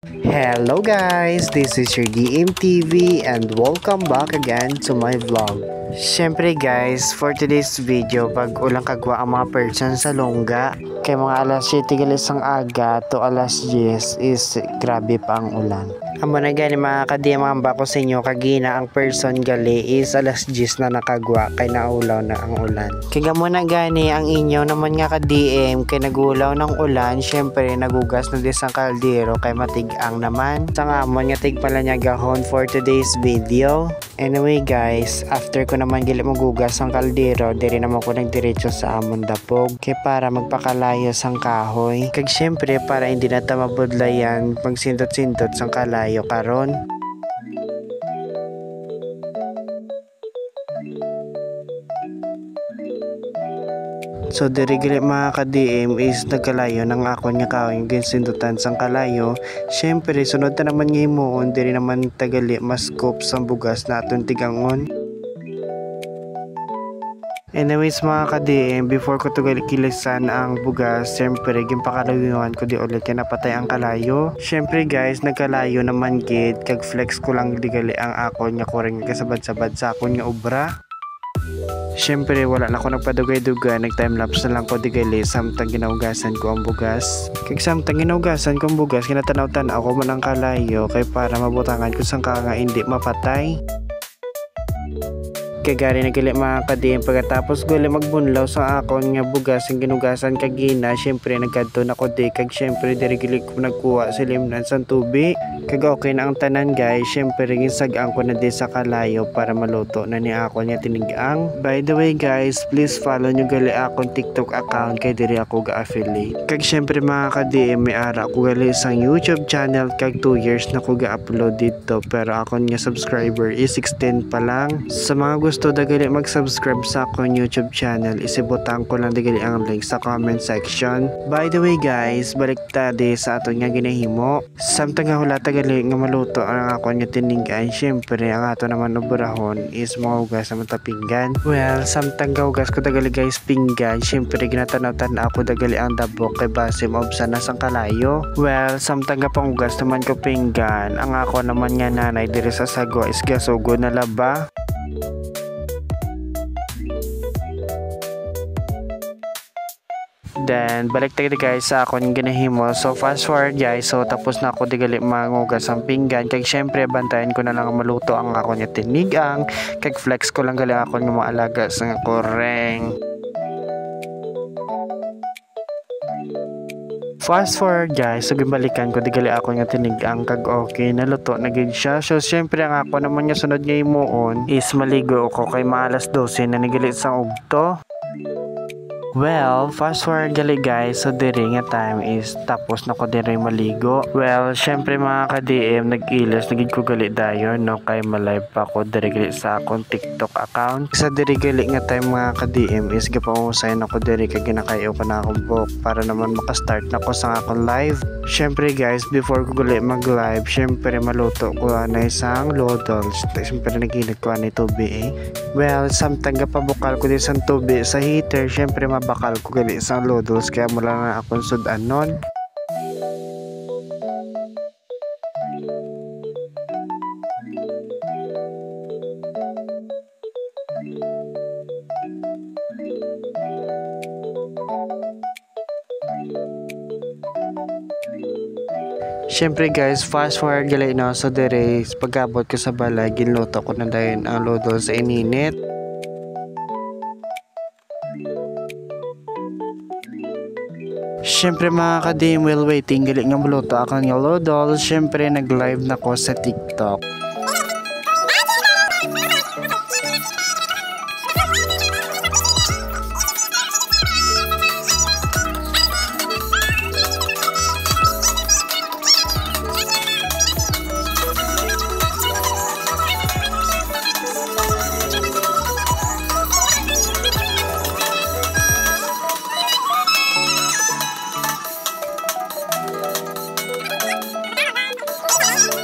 Hello guys, this is your DMTV and welcome back again to my vlog. Siyempre guys, for today's video, pag ulang kagwa ang mga person sa Longga, kay mga alas 7 galis ang aga to alas 10 is grabe pa ang ulan. Amo na gani mga kadiyamamba ko sa inyo, kagina ang person gali is alas 10 na nakagwa kay naulaw na ang ulan. Kaya mo na gani ang inyo naman nga ka-DM kay nagulaw ng ulan, syempre nagugas na dis ang kaldero kay matigang naman. Sa ngamon nga tig pala niya gahon for today's video. Anyway guys, after ko naman gali magugas ang kaldero, diri naman ko nagdiretso sa amon dapog kay para magpakalayos ang kahoy. Kag syempre para hindi na ta mabudlayan magsindot-sindot sang kalayo karon. So diri gali mga ka-DM is nagkalayo ng akon nga kahoy ginsindutan sang kalayo. Syempre sunod ta naman nga himuon diri naman tagali maskop sang bugas na aton tigangon. Anyways mga ka-DM, before ko to kilisan ang bugas, syempre gimpakalayuan ko di ulit kaya napatay ang kalayo. Syempre guys, nagkalayo naman gid kag flex ko lang digali ang akon nga kureng kasabad-sabad sa akon nga obra. Syempre wala na ako nagpadugay-dugay, nag-timelapse na lang ko digali samtang ginaugasan ko ang bugas. Kag samtang ginaugasan ko ang bugas, kinatanaw-tanaw ako man ang kalayo kay para mabutangan ko sang nga hindi mapatay. Kagari na gali mga ka-DM, pagkatapos gali magbunlaw sa akon nga bugas ang ginugasan kagina, syempre nagkadto na ko di kag syempre diri gali ko nagkuha sa limnan sang tubig. Kag okay na ang tanan guys, syempre ginsagang ko na di sa kalayo para maluto na ni akon nga tinigang. By the way guys, please follow nyo gali akong TikTok account kay diri ako ga-affiliate. Kag syempre mga ka-DM, may ara ko gali sang YouTube channel kag 2 years na ko ga-upload dito, pero akon nga subscriber is 16 pa lang. Sa mga gusto dagali mag-subscribe sa akong YouTube channel, isibutang ko lang dagali ang link sa comment section. By the way guys, balik tadi sa aton nga ginahimo. Samtang nga hula tagali nga maluto ang akong nga tinigaan, syempre ang ato naman obrahon is mahugas sa matapinggan. Well, samtang gahugas ko dagali guys pinggan, syempre ginatanaw-tanaw ako dagali ang dabok kay base maubsan na sang kalayo. Well, samtang nga panghugas naman ko pinggan, ang ako naman nga nanay diri sa sago is gasugo na laba. Then balik tayo guys sa akong ginahimo. So fast forward guys, so tapos na ako digali mangugas ang pinggan, kag syempre bantayan ko na lang maluto ang akong nga tinigang, kag flex ko lang gali akong nga mga alaga sa koreng. Fast forward guys, so gimbalikan ko digali ako nga tinigang kag okay naluto na gid siya. So syempre ang ako naman nga sunod nga himuon is maligo ako kay maalas 12 na nigali sang ugto. Well, fast forward gali guys, so diri nga time is tapos na ko diri maligo. Well, syempre mga ka-DM, nag-ilas nagid ko gali dayon no kay ma-live pa ko diri gali sa akong TikTok account. Sa diri gali nga time mga ka-DM is gipangusay na ko diri kay ginakayo ko na akong book para naman maka-start na ko sa akong live. Syempre guys, before ko gali mag-live, syempre maluto ko na isang noodles. Syempre nagilit ko ani tubig. Well, samtang gapabukal ko din sa tubig sa heater, syempre bakal ko gali isang noodles kaya mula na akong sudan nun. Syempre guys, fast forward gali no, so dere pagabot ko sa balay, ginluto ko na dayon ang noodles sa ininit. Syempre mga ka-DM, while waiting gali nga maluto akong noodles, syempre nag-live na ko sa TikTok.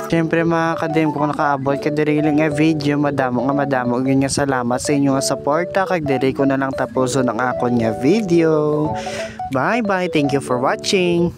Siyempre mga ka-DM, kung nakaabot ka diri lang nga video, madamo yun nga salamat sa inyo nga suporta, kag diri ko na lang tapuson ang akon nga video. Bye bye, thank you for watching.